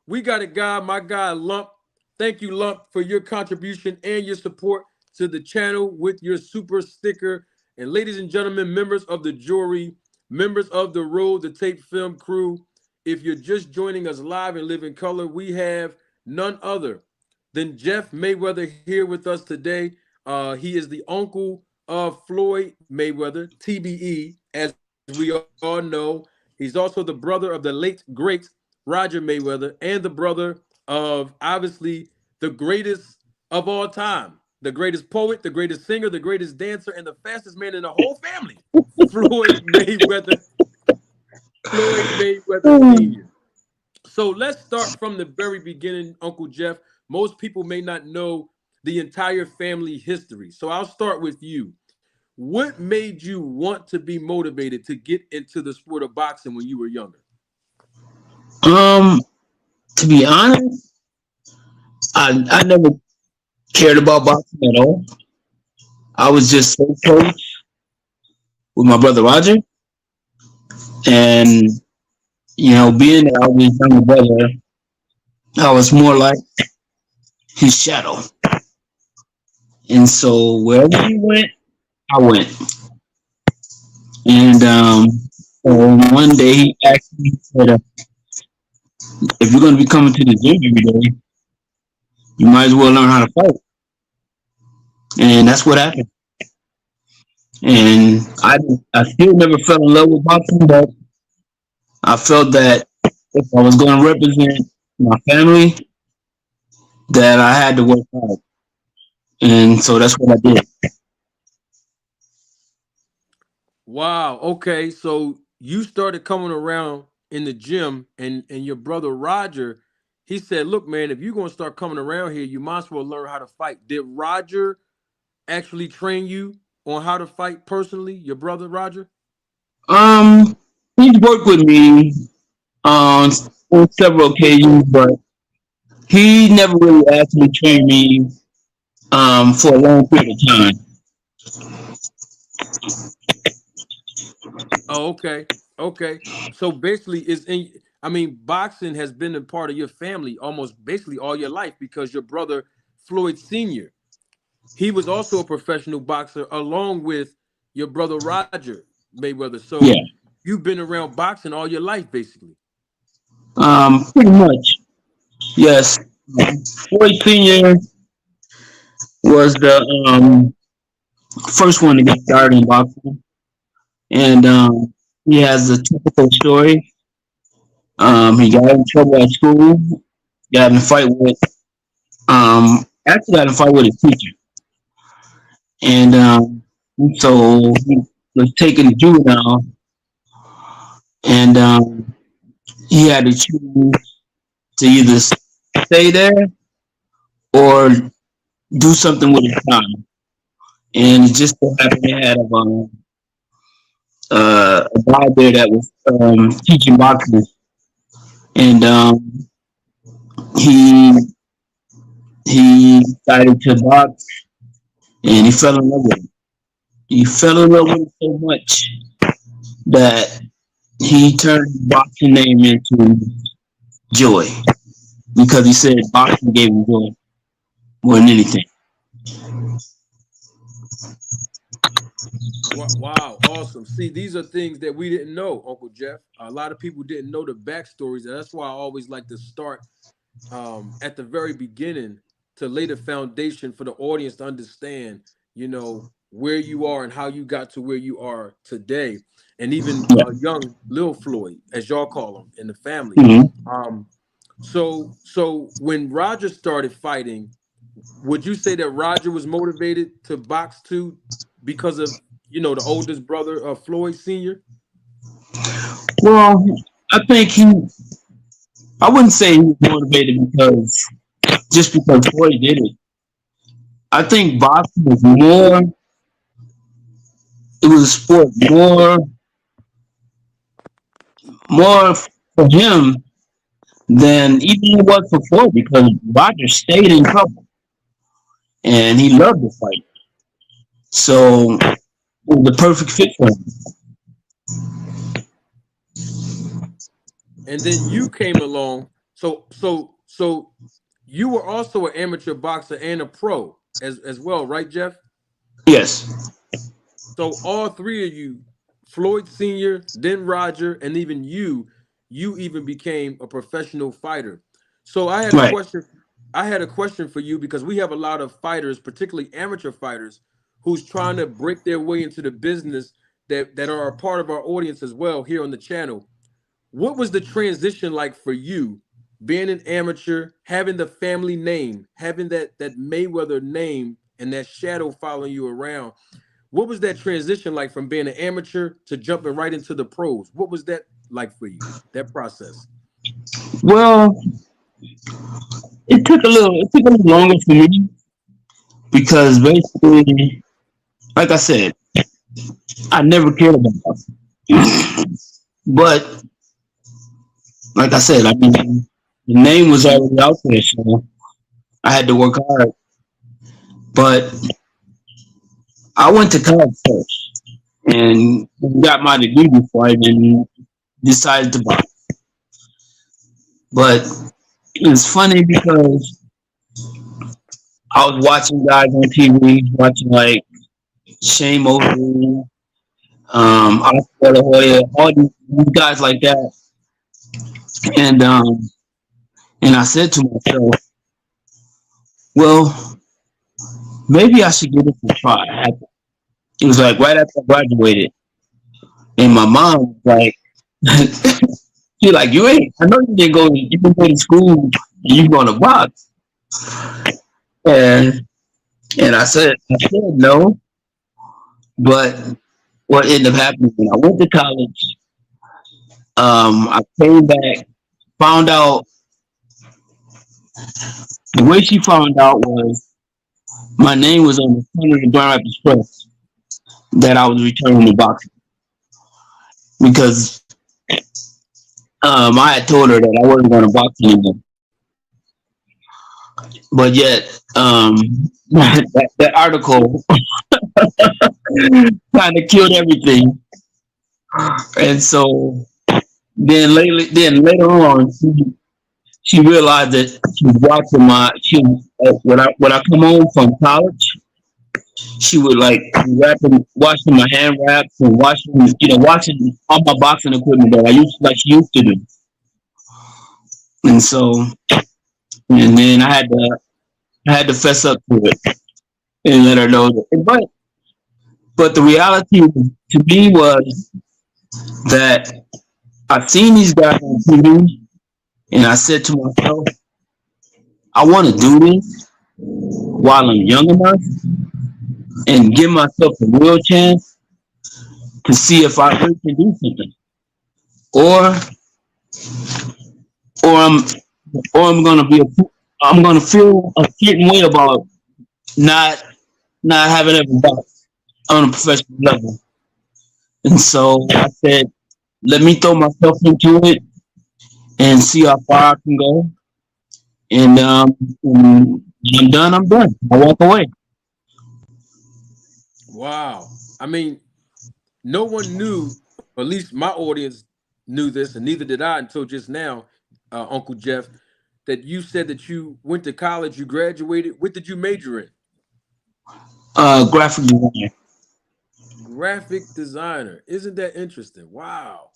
We got a guy, my guy Lump. Thank you, Lump, for your contribution and your support to the channel with your super sticker. And ladies and gentlemen, members of the jury, members of the Road to Tape Film crew, if you're just joining us live in living color, we have none other than Jeff Mayweather here with us today. He is the uncle of Floyd Mayweather, TBE, as we all know. He's also the brother of the late, great Roger Mayweather and the brother of obviously the greatest of all time, the greatest poet, the greatest singer, the greatest dancer, and the fastest man in the whole family, Floyd Mayweather, Floyd Mayweather Sr. So let's start from the very beginning, Uncle Jeff. Most people may not know the entire family history. So I'll start with you. What made you want to be motivated to get into the sport of boxing when you were younger? Um, to be honest, I never cared about boxing at all. I was just so close with my brother Roger, and being that I was his younger brother, I was more like his shadow. And so wherever he went, I went. And so one day he asked me, he said, "If you're going to be coming to the gym every day, you might as well learn how to fight." And that's what happened. And I still never fell in love with boxing, but I felt that if I was going to represent my family, that I had to work hard. And so that's what I did. Wow. Okay. So you started coming around in the gym, and your brother Roger, he said, "Look, man, if you're gonna start coming around here, you might as well learn how to fight." Did Roger actually train you on how to fight personally? Your brother Roger? Um, he's worked with me on, on several occasions, but he never really actually trained me for a long period of time. Oh, okay. Okay. So basically, it's in. I mean, boxing has been a part of your family almost basically all your life because your brother Floyd Senior, he was also a professional boxer along with your brother Roger Mayweather. So Yeah, you've been around boxing all your life, basically. pretty much. Yes. Floyd Senior was the first one to get started in boxing, and he has a typical story. He got in trouble at school, got in a fight with actually got in a fight with his teacher, and so he was taken to juvenile, and he had to choose to either stay there or do something with his time. And it just so happened they had a guy there that was teaching boxing, and he he decided to box, and he fell in love with it. He fell in love with it so much that he turned his boxing name into Joy because he said boxing gave him joy more than anything. Wow, awesome. See, these are things that we didn't know, Uncle Jeff. A lot of people didn't know the backstories, and that's why I always like to start at the very beginning to lay the foundation for the audience to understand, where you are and how you got to where you are today, and even Yeah. young Lil Floyd, as y'all call him in the family. Mhm. Um, so when Roger started fighting, would you say that Roger was motivated to box too because of the oldest brother of Floyd Senior? Well, I think I wouldn't say he was motivated because just because Floyd did it. I think boxing was more, it was a sport more for him than even it was for Floyd because Roger stayed in trouble and he loved to fight. So it was the perfect fit for him. And then you came along So you were also an amateur boxer and a pro as well, right, Jeff? Yes. So all three of you, Floyd Senior, then Roger, and even you even became a professional fighter. So I had a Right. question. I had a question for you because we have a lot of fighters, particularly amateur fighters, who's trying to break their way into the business that are a part of our audience as well here on the channel. What was the transition like for you, being an amateur, having the family name, having that Mayweather name and that shadow following you around? What was that transition like from being an amateur to jumping right into the pros? What was that like for you? That process. Well, it took a little longer for me because basically, like I said, I never cared about boxing. But like I said, I mean, the name was already out there, so I had to work hard. But I went to college first and got my degree before I even decided to box. But it's funny because I was watching guys on TV, watching like Shane Mosley, Oscar De La Hoya, all these guys like that, and I said to myself, well, maybe I should give this a try. It was like right after I graduated, and my mom was like, she like, you ain't. I know you didn't go to school. And you going to box, and I said no, but what ended up happening when I went to college, I came back, found out the way she found out was my name was on the front of the Grand Rapids Press that I was returning to boxing because I had told her that I wasn't going to box anymore. But yet, that article kind of killed everything. And so then later on, she realized that she was watching when I come home from college, she would like washing my hand wraps and washing all my boxing equipment that she used to do. And so, and then I had to fess up to it and let her know that. But the reality to me was that I've seen these guys on TV, and I said to myself, I want to do this while I'm young enough and give myself a real chance to see if I really can do something, or or I'm or I'm gonna feel a certain way about not having ever boxed on a professional level. And so I said, let me throw myself into it and see how far I can go. And when I'm done. I'm done. I walk away. Wow. I mean, no one knew, or at least my audience knew this, and neither did I until just now, Uncle Jeff, that you said that you went to college, you graduated. What did you major in? Graphic design. Graphic designer. Isn't that interesting? Wow.